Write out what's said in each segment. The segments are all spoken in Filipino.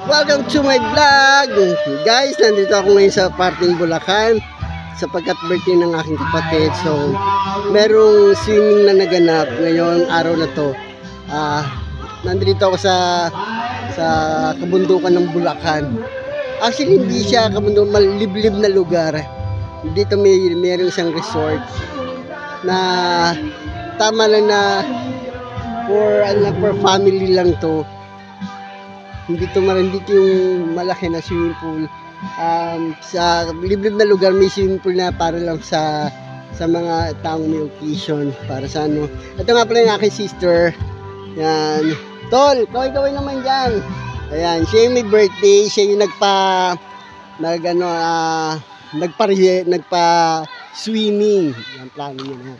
Welcome to my vlog! Guys, nandito ako ngayon sa parting Bulacan sapagkat birthday ng aking kapatid. So, merong swimming na naganap ngayong araw na to. Nandito ako sa kabundukan ng Bulacan. Actually, hindi siya kabundukan, maliblib na lugar. Dito mayroong isang resort na tama lang na for family lang to. Hindi yung malaki na swimming pool. Sa liblib na lugar may swimming pool na para lang sa mga taong may occasion, para sa ano. Ito nga pala yung aking sister. Yan. Tol, kaway-kaway naman dyan. Ayan, siya yung may birthday, siya yung nagpa-swimming. Yan, plano niya na.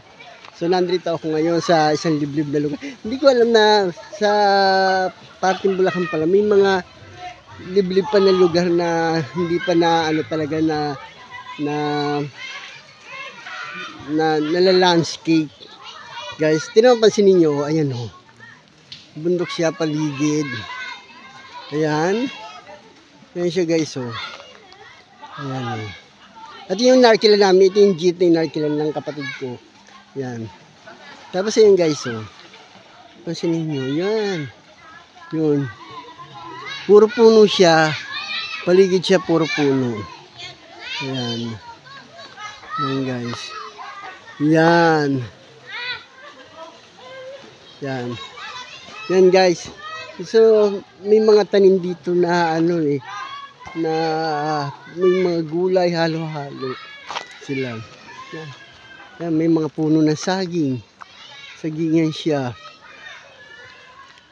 So, nandito ako ngayon sa isang liblib na lugar. Hindi ko alam na sa parting Bulacan pala, may mga liblib pa na lugar na hindi pa na ano talaga na landscape. Guys, tinapansin niyo, ayan oh. Bundok siya, paligid. Ayan. Ayan siya guys oh. Ayan oh. At yung narkilan namin, ito yung jeep na narkilan ng kapatid ko. Yan. Tapos ayan guys, oh. Pansinin nyo, yan. Yun. Puro puno siya. Paligid siya, puro puno. Ayan. Yan guys. Yan. Yan. Yan guys. So, may mga tanim dito na ano eh. Na may mga gulay, halo-halo. Sila. Yan. Yan, may mga puno ng saging. Sagingan siya.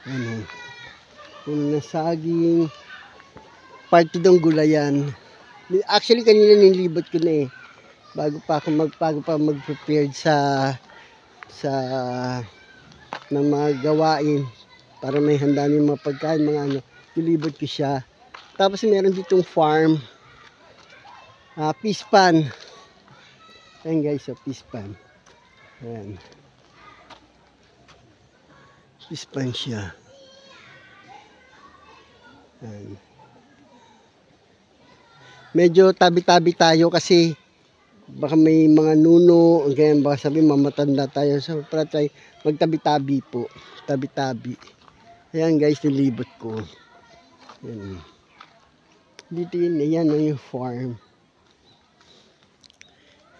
Ano? Puno ng saging. Part ng gulayan. Actually, kanina nilibot ko na eh. Bago pa mag-prepared sa ng mga gawain. Para may handa ng mga pagkain, mga ano. Nilibot ko siya. Tapos meron ditong farm. Fish pan. Ayan guys, so fish pan. Ayan. Fish pan siya. Ayan. Medyo tabi-tabi tayo kasi baka may mga nuno, ganyan, baka sabihin mamatanda tayo. So, para tayo magtabi-tabi po. Tabi-tabi. Ayan guys, nilibot ko. Ayan. Dito yun, ayan yung farm.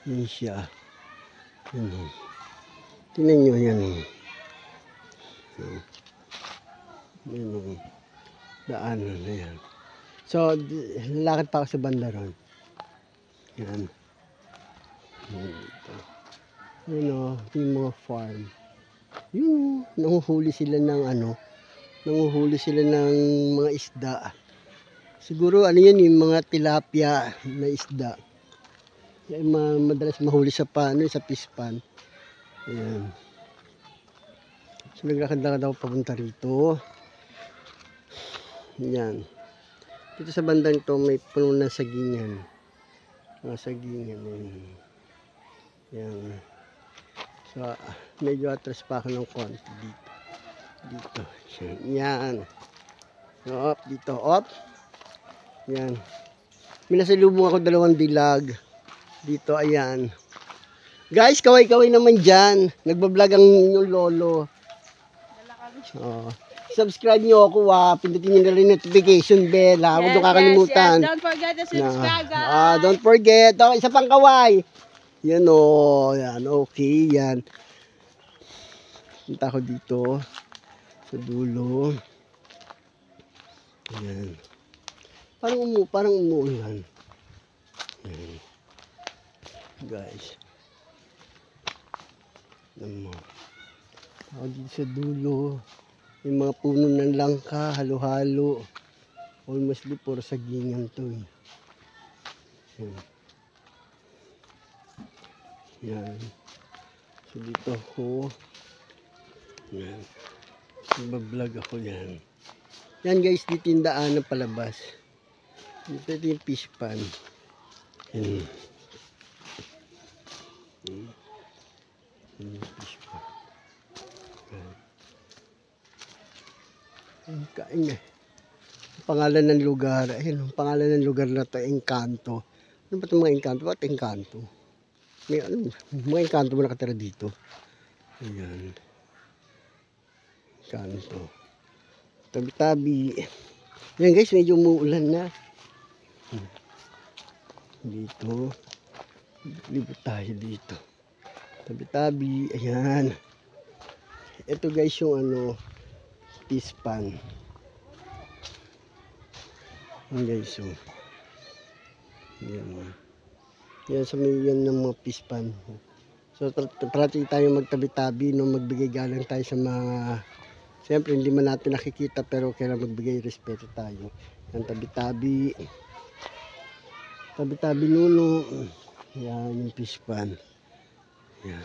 Yan siya. Yan o. Tingnan nyo yan o. Yan o. Daanan na yan. So, lalakad pa ako sa banda ron. Yan. Yan o. Yung mga farm. Yun o. Nanguhuli sila ng ano. Nanguhuli sila ng mga isda. Siguro ano yan yung mga tilapia na isda. Madalas mahuli sa fish pan. Ayan. So naglakad-lakad ako papunta rito. Ayan. Dito sa bandang to may puno na sagingan. Mga sagingan. Ayan. Ayan. So medyo atras pa ako ng konti dito. Dito. Ayan. Op, dito. Op. Ayan. Minasalubong ako 2 dilag. Dito, ayan. Guys, kaway-kaway naman dyan. Nagbablog ang inyong lolo. Oh. Subscribe nyo ako, pindutin nyo na rin notification bell, ha. Huwag nyo kakalimutan. Yes. Don't forget to subscribe, guys. Don't forget. Oh, isa pang kaway. Yan, oh. Yan, okay, yan. Punta ko dito. Sa dulo. Ayan. Parang umuulan. Ayan. Guys, alam mo, ako dito sa dulo, may mga puno ng langka, halo-halo, almost puro sagingan to eh. Yan. So dito ako, yan, nagbablog ako yan. Yan guys, dito yung daan ng palabas. Dito yung fish pan. Yan. Kain na. Pangalan ng lugar. Ayun, ang pangalan ng lugar na to, Encanto. Ano ba itong mga Encanto? Bakit Encanto? May ano, mga Encanto mo nakatira dito. Ayan. Encanto. Tabi-tabi. Ayan guys, medyo umuulan na. Dito. Libot tayo dito. Tabi-tabi. Ayan. Ito guys yung ano, fish pan. Ayan guys, so. Ayan. Yan sa may yan ng mga fish pan. So try tayo magtabi-tabi, no, magbigay galang tayo sa mga, siyempre hindi man natin nakikita pero kailangan magbigay respeto tayo. Yan, tabi-tabi. Tabi-tabi nuno. Yan yung fish pan. Yan.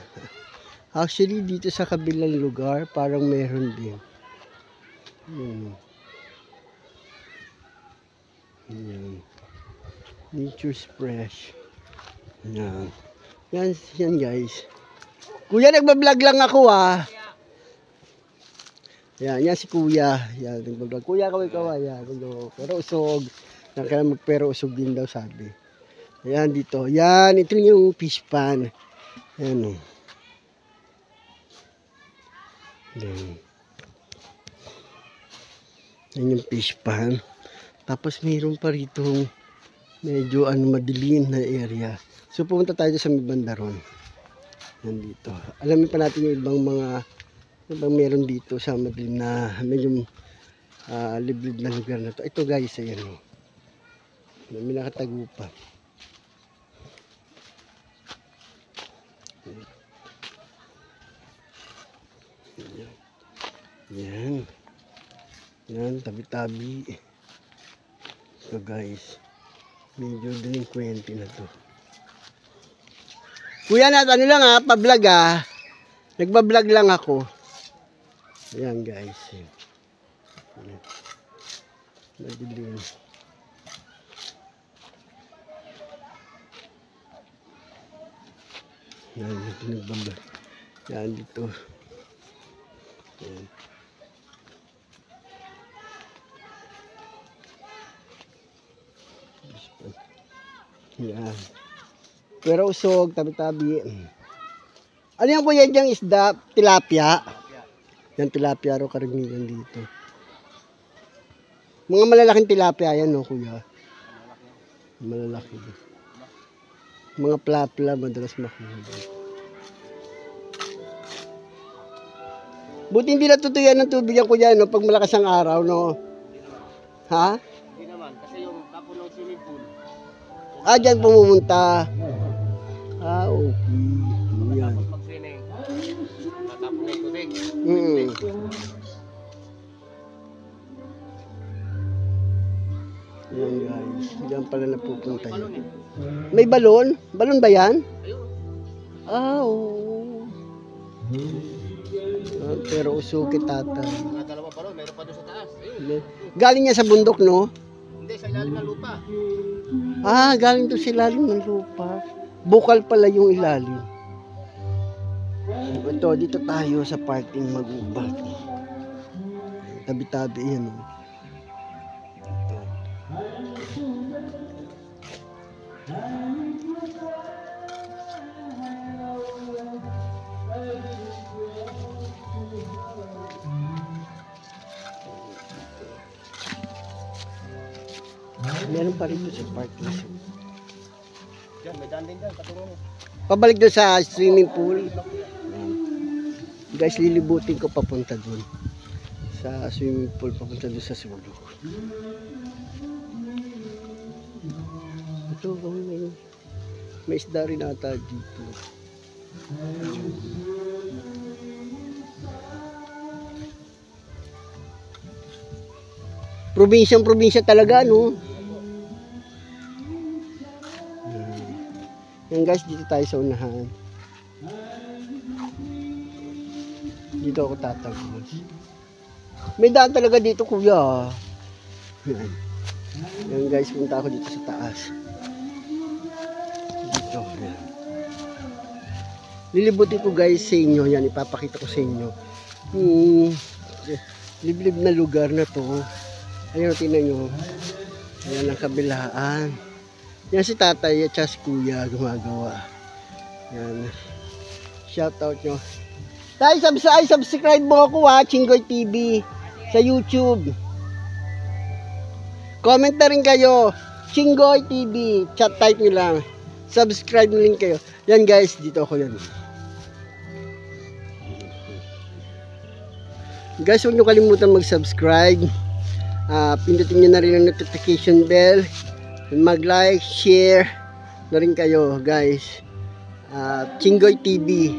Actually dito sa kabilang lugar parang meron din. Yan. Yan. Nature's fresh. Yan. Yan guys. Kuya, nagbablog lang ako ah. Yan si kuya. Yan, nagbablog. Kuya, kaway-kaway. Yan, pero usog. Kailangan pero usog din daw sabi. Yan dito. Yan, ito yung fish pan. Yan o. Yan. Yan yung fish pan. Tapos mayroon pa rito medyo madilim na area. So pumunta tayo sa may banda ron. Nandito. Alamin pa natin yung ibang mga ibang meron dito sa madilim na medyo liblib na lugar na to. Ito guys, ayan o. May nakatago pa. Yan. Yan, tabi-tabi. So guys, medyo delinquente na to. Kuya, ano lang ha, pa-vlog ha. Nagba-vlog lang ako. Ayan guys. Ayan. Madilim. Yan, nagba-vlog. Yan dito. Ayan. Yan. Pero usog, tabi-tabi. Ano yan kuya diyang isda? Tilapia? Yan, tilapia ro karamihan dito. Mga malalaking tilapia yan no kuya? Malalaki. Mga plapla madalas makuha. Buti hindi natutuyan ng tubig yan kuya no pag malakas ang araw no? Ha? Hindi naman, kasi yung kapon ng swimming pool. Ah, dyan pumumunta. Ah, okay. Yan. Tapos mag-swimming, tatapon na yung tubig. Yan guys. Diyan pala napupunta yun. May balon? Balon ba yan? Ayun. Ah, oo. Ah, pero usukit tatay. Mga dalawa pa ron, meron pa doon sa taas. Ayun. Galing niya sa bundok, no? Hindi, sa ilalim ng lupa. Ah, galing to sa ilalim ng lupa. Bukal pala yung ilalim. Ito, dito tayo sa parking mag-ubat. Tabi-tabi yan. Oh. Ito. Meron pa rito sa parking. Diyan, may daan din dyan, patungo mo. Pabalik doon sa swimming pool. Guys, lilibutin ko papunta doon. Sa swimming pool, papunta doon sa sulok. Ito, may isda rin ata dito. Probinsyang-probinsya talaga, no? Yan guys, dito tayo sa unahan. Dito ako tatagos. May daan talaga dito, kuya. Yan. Yan guys, punta ako dito sa taas. Dito. Yan. Lilibutin ko guys sa inyo. Yan, ipapakita ko sa inyo. Liblib na lugar na to. Ayun, tingnan nyo. Ayan ang kabilaan. Yan si tatay at si kuya gumagawa. Yan. Shout out nyo. Tay, subscribe mo ako ha, Chingoy TV sa YouTube. Comment na rin kayo, Chingoy TV. Chat type nyo lang. Subscribe na rin kayo. Yan guys, dito ako yan. Guys, huwag nyo kalimutan mag-subscribe. Pindutin nyo na rin ang notification bell. Mag-like, share na rin kayo guys. Chingoy TV.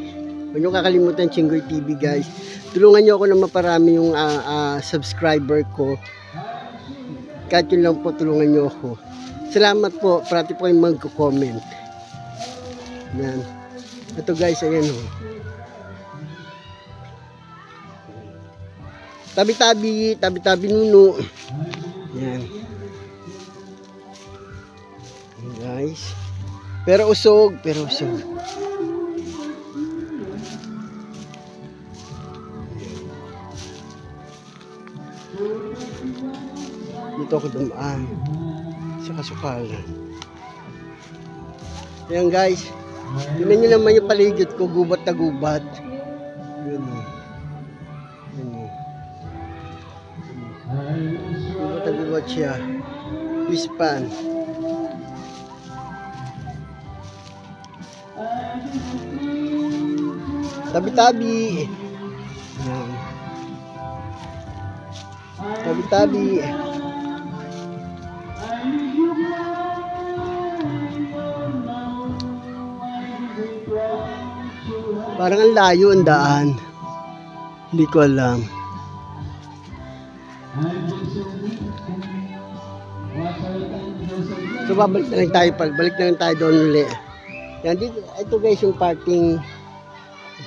Huwag nyo kakalimutan Chingoy TV guys. Tulungan nyo ako na maparami yung subscriber ko. Kahit yun lang po, tulungan nyo ako. Salamat po. Parati po kayong mag-comment. Yan. Ito guys, ayan o. Tabi-tabi nuno. Yan. Yan guys. Pero usog. Dito ako dumaan sa kasukalan. Ayan guys. Tingnan nyo naman yung paligid ko. Gubat na gubat. Yun o. Gubat siya. Pispan. Tabi-tabi. Yan. Tabi-tabi. Parang ang layo ang daan. Hindi ko alam. So babalik na lang tayo balik na lang tayo doon ulit. Yan dito, ito guys yung parking.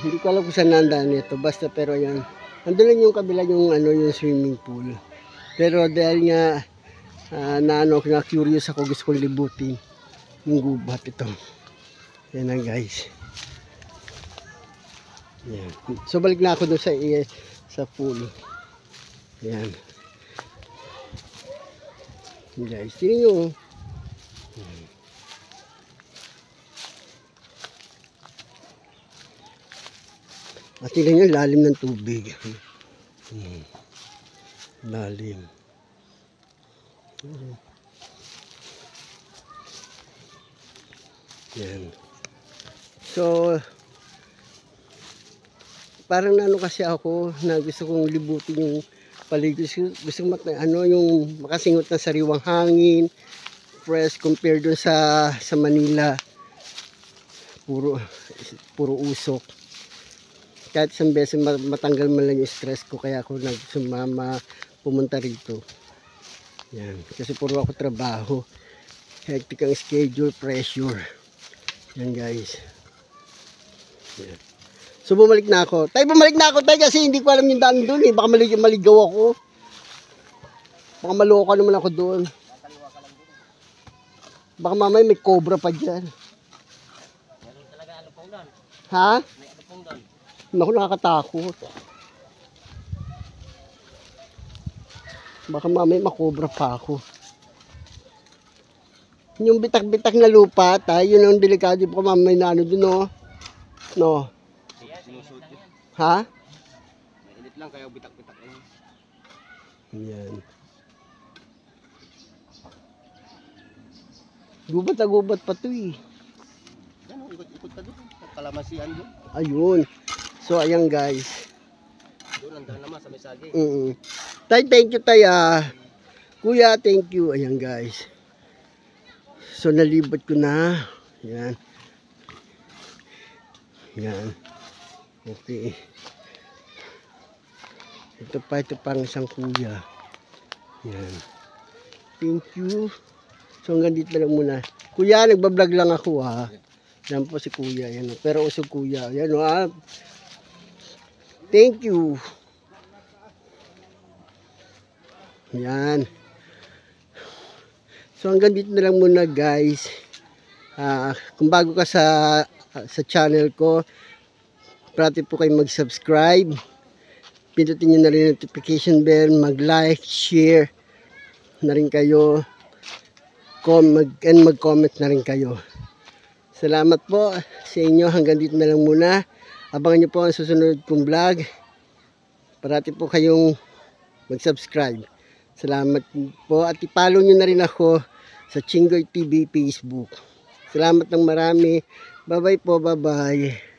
Hindi ko alam kung saan nandaan ito. Basta pero yan. Nandun lang yung kabila yung yung swimming pool. Pero dahil nga na curious ako, gusto kong libutin yung gubat ito. Yan na guys. Yan. So balik na ako doon sa pool. Yan. Guys, tingnan nyo. At tingnan nyo, lalim ng tubig. Lalim. Yan. So, parang kasi ako na gusto kong libutin yung paligid. Gusto kong yung makasingot na sariwang hangin, fresh compared dun sa Manila. Puro usok. Kahit isang beses matanggal man lang yung stress ko, kaya ako nagsumama pumunta rito. Yan. Kasi puro ako trabaho. Hectic ang schedule, pressure. Yan guys. Yan. So bumalik na ako. Bumalik na ako kasi hindi ko alam yung daan doon eh. Baka maligaw ako. Baka maloka naman ako doon. Baka mamaya may cobra pa dyan. Ha? Naku, nakakatakot. Baka mamaya makobra pa ako. Yung bitak-bitak na lupa, yun ang delikado po mamaya na doon, no? No? Ha? Mainit lang kaya bitak-bitak lang. Yan. Gubat na gubat pa to eh. Yan, ikot-ikot ka doon. Kalamasian doon. Ayun. So, ayan guys. Doon, nandahan naman sa mesage. Tay, thank you tay Kuya, thank you. Ayan guys. So, nalibot ko na. Yan. Yan. Okay. Ito pa ang isang kuya. Yan. Thank you. So, hanggang dito lang muna. Kuya, nagbablog lang ako ha. Yan po si kuya. Yan. Pero usog kuya. Yan ha. Thank you. Yan. So hanggang dito na lang muna guys. Kung bago ka sa channel ko, parati po kayo mag-subscribe. Pindutin nyo na rin notification bell, mag-like, share, na rin kayo. Mag-comment na rin kayo. Salamat po sa inyo. Hanggang dito na lang muna. Abangan nyo po ang susunod kong vlog. Parati po kayong mag-subscribe. Salamat po. At i-follow nyo na rin ako sa Chingoy TV Facebook. Salamat ng marami. Bye-bye po. Bye-bye.